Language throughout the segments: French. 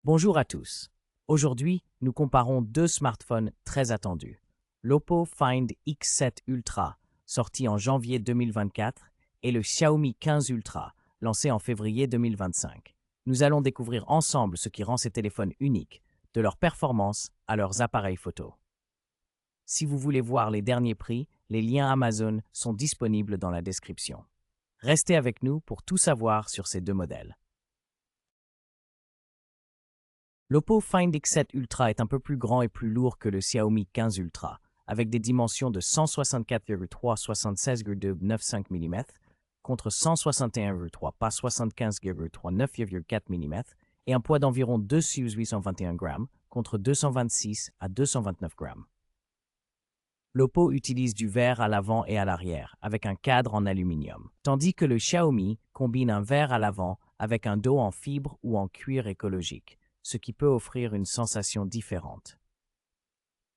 Bonjour à tous. Aujourd'hui, nous comparons deux smartphones très attendus. L'Oppo Find X7 Ultra, sorti en janvier 2024, et le Xiaomi 15 Ultra, lancé en février 2025. Nous allons découvrir ensemble ce qui rend ces téléphones uniques, de leur performance à leurs appareils photo. Si vous voulez voir les derniers prix, les liens Amazon sont disponibles dans la description. Restez avec nous pour tout savoir sur ces deux modèles. L'Oppo Find X7 Ultra est un peu plus grand et plus lourd que le Xiaomi 15 Ultra, avec des dimensions de 164,3 76,95 mm contre 161,3 pas 75,3 9,4 mm et un poids d'environ 2,821 g contre 226 à 229 g. L'Oppo utilise du verre à l'avant et à l'arrière, avec un cadre en aluminium, tandis que le Xiaomi combine un verre à l'avant avec un dos en fibre ou en cuir écologique, ce qui peut offrir une sensation différente.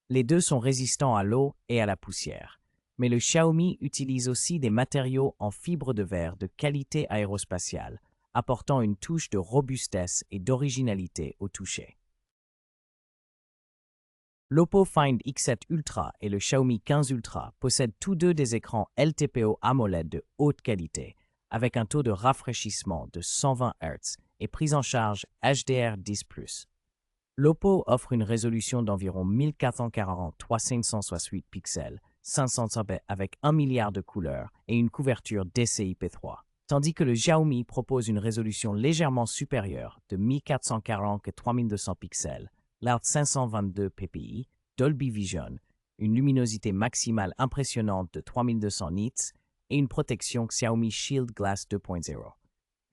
Les deux sont résistants à l'eau et à la poussière, mais le Xiaomi utilise aussi des matériaux en fibre de verre de qualité aérospatiale, apportant une touche de robustesse et d'originalité au toucher. L'Oppo Find X7 Ultra et le Xiaomi 15 Ultra possèdent tous deux des écrans LTPO AMOLED de haute qualité, avec un taux de rafraîchissement de 120 Hz et prise en charge HDR10+. L'Oppo offre une résolution d'environ 1440 x 568 pixels, 500 avec 1 milliard de couleurs et une couverture DCI-P3, tandis que le Xiaomi propose une résolution légèrement supérieure de 1440 x 3200 pixels, l'ART 522 ppi, Dolby Vision, une luminosité maximale impressionnante de 3200 nits et une protection Xiaomi Shield Glass 2.0.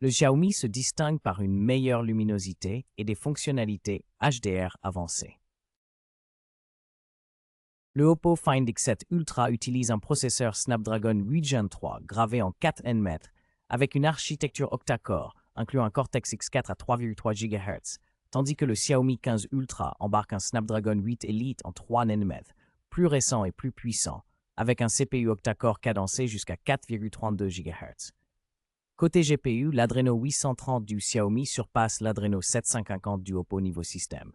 Le Xiaomi se distingue par une meilleure luminosité et des fonctionnalités HDR avancées. Le Oppo Find X7 Ultra utilise un processeur Snapdragon 8 Gen 3 gravé en 4 nm avec une architecture octa-core incluant un Cortex X4 à 3,3 GHz, tandis que le Xiaomi 15 Ultra embarque un Snapdragon 8 Elite en 3 nm, plus récent et plus puissant, avec un CPU octa-core cadencé jusqu'à 4,32 GHz. Côté GPU, l'Adreno 830 du Xiaomi surpasse l'Adreno 750 du Oppo niveau système.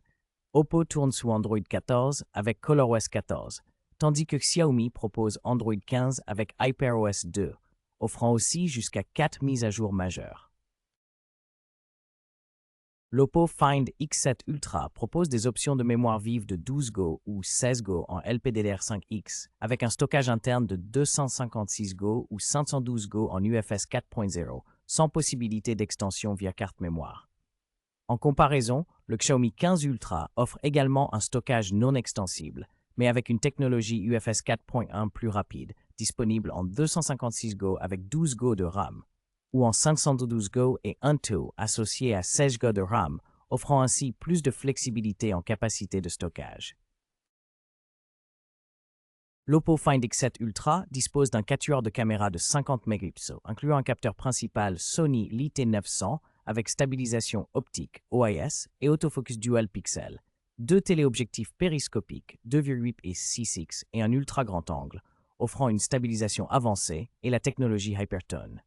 Oppo tourne sous Android 14 avec ColorOS 14, tandis que Xiaomi propose Android 15 avec HyperOS 2, offrant aussi jusqu'à 4 mises à jour majeures. L'Oppo Find X7 Ultra propose des options de mémoire vive de 12 Go ou 16 Go en LPDDR5X, avec un stockage interne de 256 Go ou 512 Go en UFS 4.0, sans possibilité d'extension via carte mémoire. En comparaison, le Xiaomi 15 Ultra offre également un stockage non extensible, mais avec une technologie UFS 4.1 plus rapide, disponible en 256 Go avec 12 Go de RAM, ou en 512 Go et un-two associé à 16 Go de RAM, offrant ainsi plus de flexibilité en capacité de stockage. L'Oppo Find X7 Ultra dispose d'un quatuor de caméra de 50 mégapixels, incluant un capteur principal Sony LIT900 avec stabilisation optique OIS et autofocus dual pixel, deux téléobjectifs périscopiques 2,8 et 6x et un ultra grand angle, offrant une stabilisation avancée et la technologie Hypertone.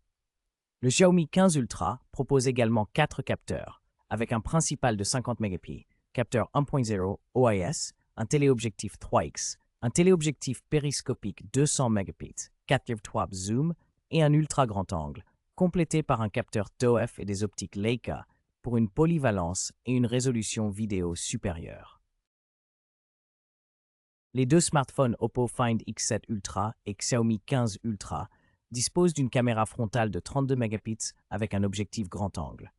Le Xiaomi 15 Ultra propose également 4 capteurs, avec un principal de 50 mégapixels, capteur 1.0 OIS, un téléobjectif 3x, un téléobjectif périscopique 200 mégapixels, 4,3 zoom et un ultra grand angle, complété par un capteur TOF et des optiques Leica pour une polyvalence et une résolution vidéo supérieure. Les deux smartphones Oppo Find X7 Ultra et Xiaomi 15 Ultra disposent d'une caméra frontale de 32 mégapixels avec un objectif grand angle.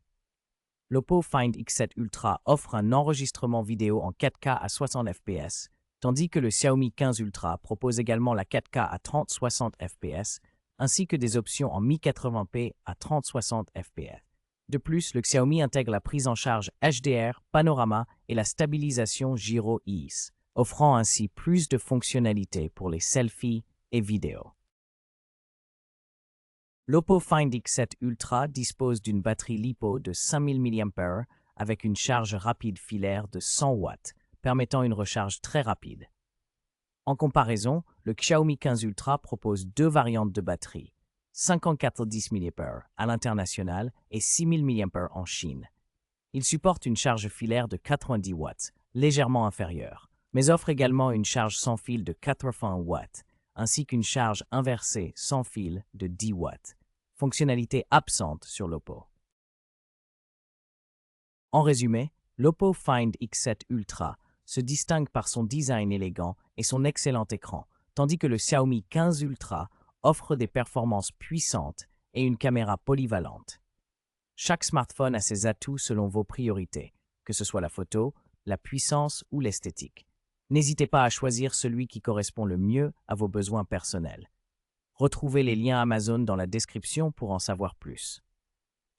L'Oppo Find X7 Ultra offre un enregistrement vidéo en 4K à 60 fps, tandis que le Xiaomi 15 Ultra propose également la 4K à 30-60 fps, ainsi que des options en 1080p à 30-60 fps. De plus, le Xiaomi intègre la prise en charge HDR, panorama et la stabilisation gyro-IS, offrant ainsi plus de fonctionnalités pour les selfies et vidéos. L'Oppo Find X7 Ultra dispose d'une batterie LiPo de 5000 mAh avec une charge rapide filaire de 100 watts, permettant une recharge très rapide. En comparaison, le Xiaomi 15 Ultra propose deux variantes de batterie, 5410 mAh à l'international et 6000 mAh en Chine. Il supporte une charge filaire de 90 watts, légèrement inférieure, mais offre également une charge sans fil de 80 watts, ainsi qu'une charge inversée sans fil de 10 watts, fonctionnalité absente sur l'Oppo. En résumé, l'Oppo Find X7 Ultra se distingue par son design élégant et son excellent écran, tandis que le Xiaomi 15 Ultra offre des performances puissantes et une caméra polyvalente. Chaque smartphone a ses atouts selon vos priorités, que ce soit la photo, la puissance ou l'esthétique. N'hésitez pas à choisir celui qui correspond le mieux à vos besoins personnels. Retrouvez les liens Amazon dans la description pour en savoir plus.